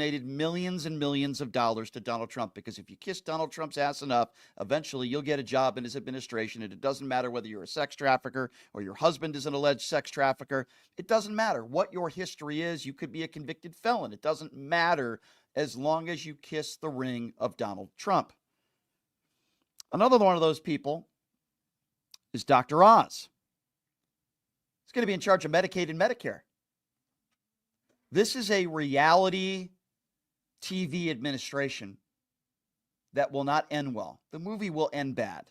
donated millions and millions of dollars to Donald Trump, because if you kiss Donald Trump's ass enough, eventually you'll get a job in his administration. And it doesn't matter whether you're a sex trafficker or your husband is an alleged sex trafficker. It doesn't matter what your history is. You could be a convicted felon. It doesn't matter as long as you kiss the ring of Donald Trump. Another one of those people is Dr. Oz. He's going to be in charge of Medicaid and Medicare. This is a reality TV administration that will not end well. The movie will end bad.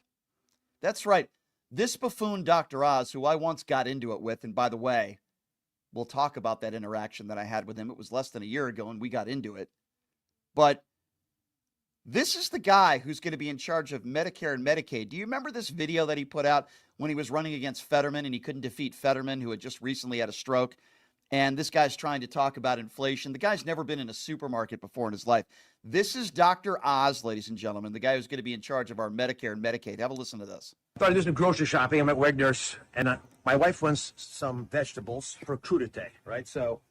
That's right. This buffoon, Dr. Oz, who I once got into it with, and by the way, we'll talk about that interaction that I had with him. It was less than a year ago, and we got into it. But this is the guy who's going to be in charge of Medicare and Medicaid. Do you remember this video that he put out when he was running against Fetterman and he couldn't defeat Fetterman, who had just recently had a stroke? And this guy's trying to talk about inflation. The guy's never been in a supermarket before in his life. This is Dr. Oz, ladies and gentlemen, the guy who's going to be in charge of our Medicare and Medicaid. Have a listen to this. I thought I'd do some grocery shopping. I'm at Wegner's, and my wife wants some vegetables for crudité, right? So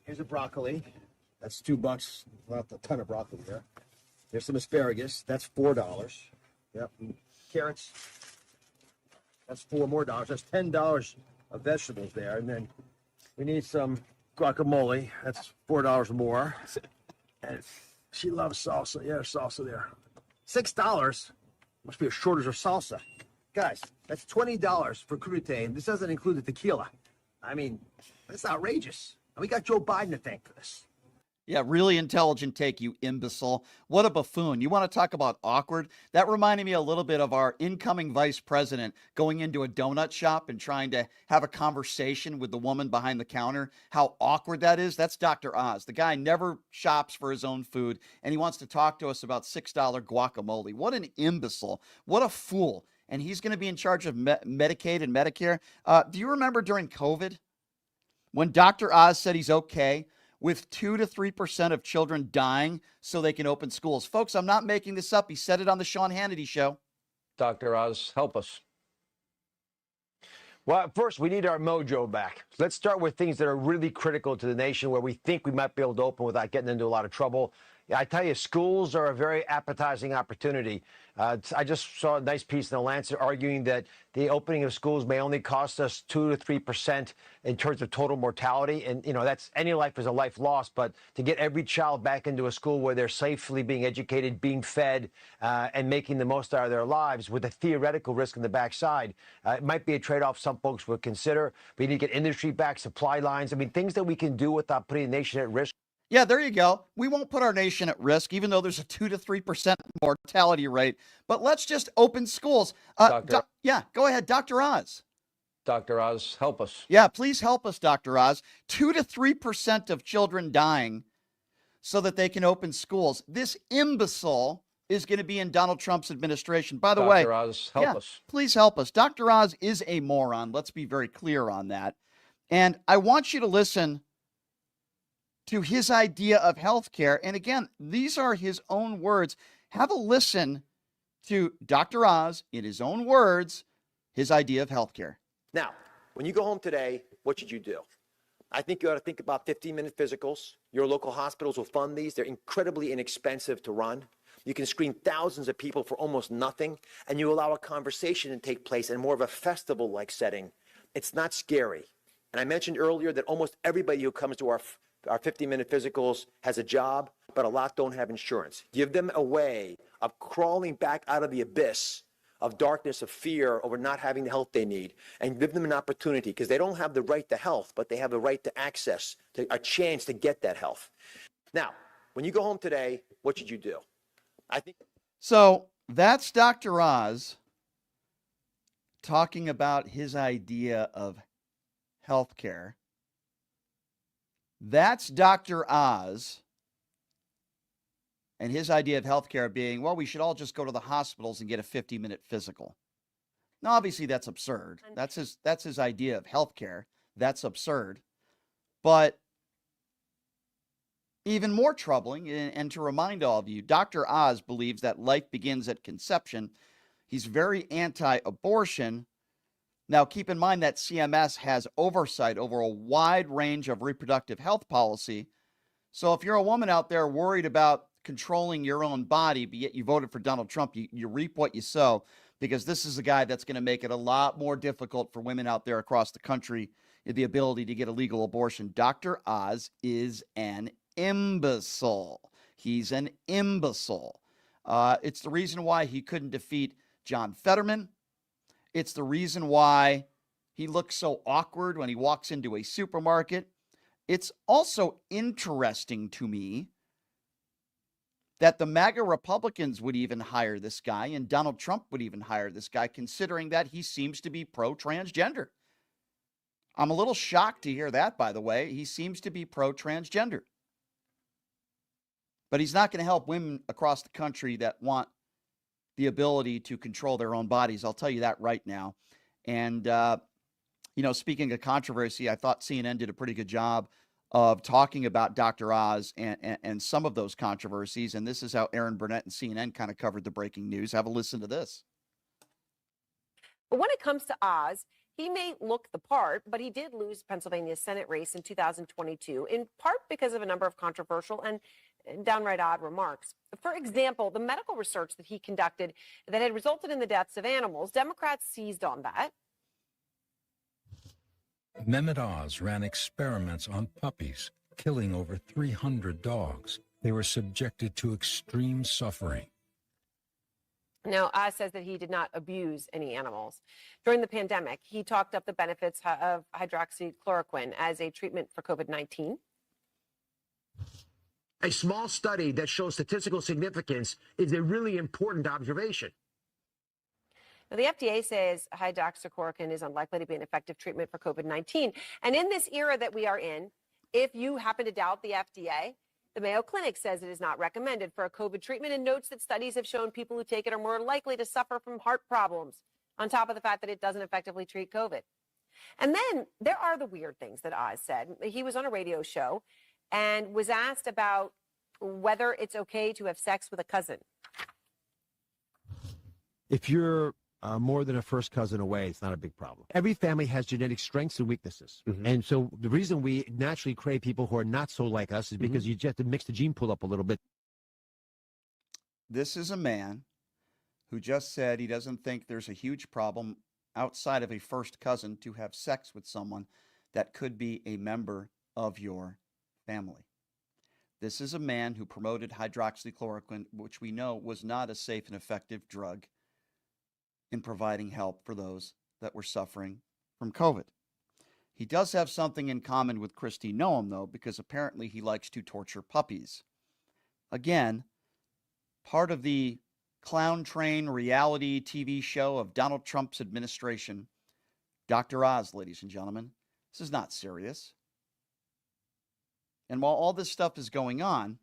here's a broccoli. That's $2. Not a ton of broccoli there. There's some asparagus. That's $4. Yep. And carrots. That's $4 more. That's $10 of vegetables there. And then we need some guacamole. That's $4 more. And she loves salsa. Yeah, salsa there. $6. Must be a shortage of salsa. Guys, that's $20 for crudité, and this doesn't include the tequila. I mean, that's outrageous. And we got Joe Biden to thank for this. Yeah, really intelligent take, you imbecile. What a buffoon. You want to talk about awkward? That reminded me a little bit of our incoming vice president going into a donut shop and trying to have a conversation with the woman behind the counter. How awkward that is. That's Dr. Oz. The guy never shops for his own food, and he wants to talk to us about $6 guacamole. What an imbecile. What a fool. And he's going to be in charge of Medicaid and Medicare. Do you remember during COVID when Dr. Oz said he's okay with 2 to 3% of children dying so they can open schools? Folks, I'm not making this up. He said it on the Sean Hannity show. Dr. Oz, help us. Well, first, we need our mojo back. Let's start with things that are really critical to the nation where we think we might be able to open without getting into a lot of trouble. I tell you, schools are a very appetizing opportunity. I just saw a nice piece in the Lancet arguing that the opening of schools may only cost us 2 to 3% in terms of total mortality. And, you know, that's any life is a life lost. But to get every child back into a school where they're safely being educated, being fed, and making the most out of their lives with a theoretical risk in the backside, it might be a trade-off some folks would consider. We need to get industry back, supply lines. I mean, things that we can do without putting the nation at risk. Yeah, there you go. We won't put our nation at risk, even though there's a 2 to 3% mortality rate. But let's just open schools. Yeah, go ahead, Dr. Oz. Dr. Oz, help us. Yeah, please help us, Dr. Oz. 2 to 3% of children dying so that they can open schools. This imbecile is going to be in Donald Trump's administration. By the way, Dr. Oz, help us. Please help us. Dr. Oz is a moron. Let's be very clear on that. And I want you to listen to his idea of healthcare. And again, these are his own words. Have a listen to Dr. Oz, in his own words, his idea of healthcare. Now, when you go home today, what should you do? I think you ought to think about 15-minute physicals. Your local hospitals will fund these. They're incredibly inexpensive to run. You can screen thousands of people for almost nothing, and you allow a conversation to take place in more of a festival-like setting. It's not scary. And I mentioned earlier that almost everybody who comes to our 50-minute physicals has a job, but a lot don't have insurance. Give them a way of crawling back out of the abyss of darkness, of fear over not having the help they need, and give them an opportunity, because they don't have the right to health, but they have the right to access, to a chance to get that health. Now, when you go home today, what should you do? I think. So that's Dr. Oz talking about his idea of healthcare. That's Dr. Oz and his idea of healthcare being, well, we should all just go to the hospitals and get a 50-minute physical. Now, obviously, that's absurd. That's his idea of healthcare. That's absurd. But even more troubling, and to remind all of you, Dr. Oz believes that life begins at conception. He's very anti-abortion. Now, keep in mind that CMS has oversight over a wide range of reproductive health policy. So if you're a woman out there worried about controlling your own body, but yet you voted for Donald Trump, you reap what you sow, because this is a guy that's going to make it a lot more difficult for women out there across the country the ability to get a legal abortion. Dr. Oz is an imbecile. He's an imbecile. It's the reason why he couldn't defeat John Fetterman. It's the reason why he looks so awkward when he walks into a supermarket. It's also interesting to me that the MAGA Republicans would even hire this guy and Donald Trump would even hire this guy, considering that he seems to be pro-transgender. I'm a little shocked to hear that, by the way. He seems to be pro-transgender. But he's not going to help women across the country that want the ability to control their own bodies. I'll tell you that right now. And, speaking of controversy, I thought CNN did a pretty good job of talking about Dr. Oz and some of those controversies. And this is how Aaron Burnett and CNN kind of covered the breaking news. Have a listen to this. But when it comes to Oz, he may look the part, but he did lose Pennsylvania's Senate race in 2022, in part because of a number of controversial and downright odd remarks. For example, the medical research that he conducted that had resulted in the deaths of animals, Democrats seized on that. Mehmet Oz ran experiments on puppies, killing over 300 dogs. They were subjected to extreme suffering. Now, Oz says that he did not abuse any animals. During the pandemic, he talked up the benefits of hydroxychloroquine as a treatment for COVID-19. A small study that shows statistical significance is a really important observation. Now, the FDA says hydroxychloroquine is unlikely to be an effective treatment for COVID-19. And in this era that we are in, if you happen to doubt the FDA, the Mayo Clinic says it is not recommended for a COVID treatment and notes that studies have shown people who take it are more likely to suffer from heart problems, on top of the fact that it doesn't effectively treat COVID. And then there are the weird things that Oz said. He was on a radio show and was asked about whether it's okay to have sex with a cousin. If you're more than a first cousin away, it's not a big problem. Every family has genetic strengths and weaknesses. And so the reason we naturally crave people who are not so like us is because you just have to mix the gene pool up a little bit. This is a man who just said he doesn't think there's a huge problem outside of a first cousin to have sex with someone that could be a member of your family. This is a man who promoted hydroxychloroquine, which we know was not a safe and effective drug in providing help for those that were suffering from COVID. He does have something in common with Kristi Noem, though, because apparently he likes to torture puppies. Again, part of the clown train reality TV show of Donald Trump's administration. Dr. Oz, ladies and gentlemen, this is not serious. And while all this stuff is going on,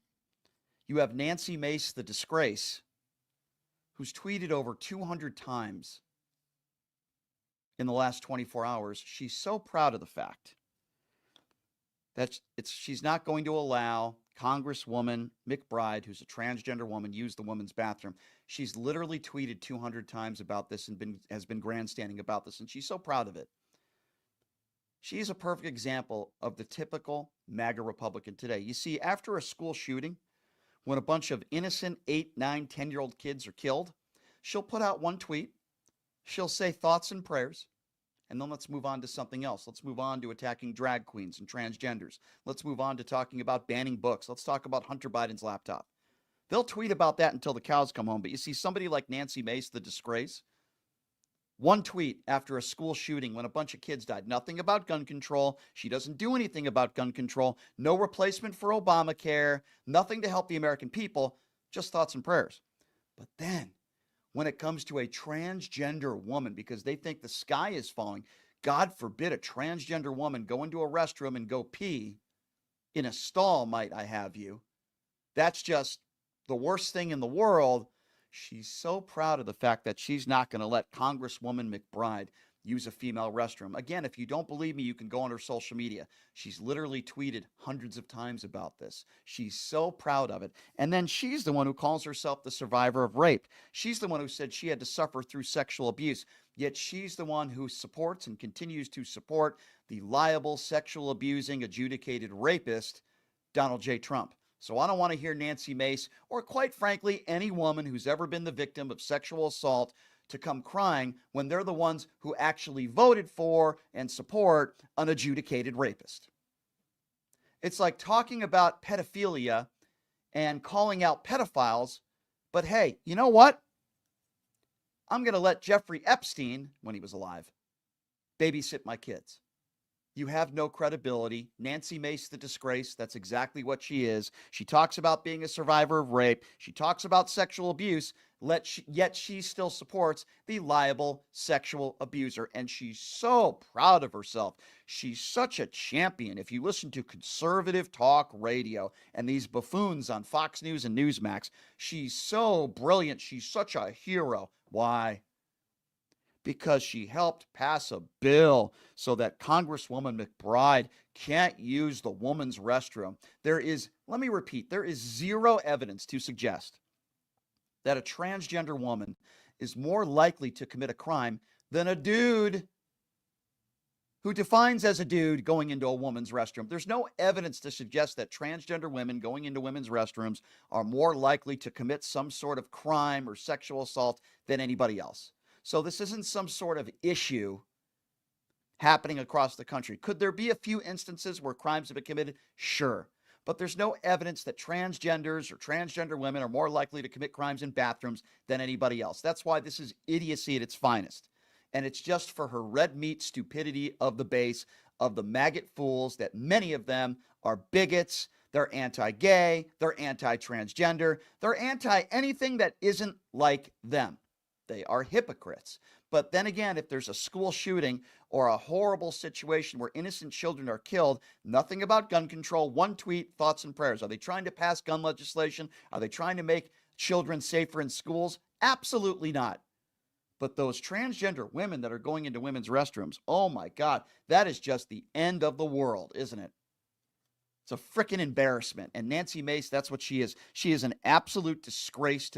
you have Nancy Mace, the disgrace, who's tweeted over 200 times in the last 24 hours. She's so proud of the fact that she's not going to allow Congresswoman McBride, who's a transgender woman, use the women's bathroom. She's literally tweeted 200 times about this and has been grandstanding about this, and she's so proud of it. She's a perfect example of the typical MAGA Republican today. You see, after a school shooting, when a bunch of innocent 8, 9, 10-year-old kids are killed, she'll put out one tweet. She'll say thoughts and prayers. And then let's move on to something else. Let's move on to attacking drag queens and transgenders. Let's move on to talking about banning books. Let's talk about Hunter Biden's laptop. They'll tweet about that until the cows come home. But you see somebody like Nancy Mace, the disgrace, one tweet after a school shooting when a bunch of kids died. Nothing about gun control. She doesn't do anything about gun control. No replacement for Obamacare. Nothing to help the American people. Just thoughts and prayers. But then, when it comes to a transgender woman, because they think the sky is falling, God forbid a transgender woman go into a restroom and go pee in a stall, might I have you. That's just the worst thing in the world. She's so proud of the fact that she's not going to let Congresswoman McBride use a female restroom. Again, if you don't believe me, you can go on her social media. She's literally tweeted hundreds of times about this. She's so proud of it. And then she's the one who calls herself the survivor of rape. She's the one who said she had to suffer through sexual abuse. Yet she's the one who supports and continues to support the liable, sexual abusing, adjudicated rapist Donald J. Trump. So I don't want to hear Nancy Mace, or quite frankly, any woman who's ever been the victim of sexual assault, to come crying when they're the ones who actually voted for and support an adjudicated rapist. It's like talking about pedophilia and calling out pedophiles, but hey, you know what? I'm going to let Jeffrey Epstein, when he was alive, babysit my kids. You have no credibility. Nancy Mace, the disgrace, that's exactly what she is. She talks about being a survivor of rape. She talks about sexual abuse, yet she still supports the liable sexual abuser. And she's so proud of herself. She's such a champion. If you listen to conservative talk radio and these buffoons on Fox News and Newsmax, she's so brilliant. She's such a hero. Why? Because she helped pass a bill so that Congresswoman McBride can't use the woman's restroom. Let me repeat, there is zero evidence to suggest that a transgender woman is more likely to commit a crime than a dude who defines as a dude going into a woman's restroom. There's no evidence to suggest that transgender women going into women's restrooms are more likely to commit some sort of crime or sexual assault than anybody else. So this isn't some sort of issue happening across the country. Could there be a few instances where crimes have been committed? Sure. But there's no evidence that transgenders or transgender women are more likely to commit crimes in bathrooms than anybody else. That's why this is idiocy at its finest. And it's just for her red meat stupidity of the base, of the maggot fools, that many of them are bigots. They're anti-gay. They're anti-transgender. They're anti-anything that isn't like them. They are hypocrites. But then again, if there's a school shooting or a horrible situation where innocent children are killed, nothing about gun control, one tweet, thoughts and prayers. Are they trying to pass gun legislation? Are they trying to make children safer in schools? Absolutely not. But those transgender women that are going into women's restrooms, oh my God, that is just the end of the world, isn't it? It's a freaking embarrassment. And Nancy Mace, that's what she is. She is an absolute disgrace to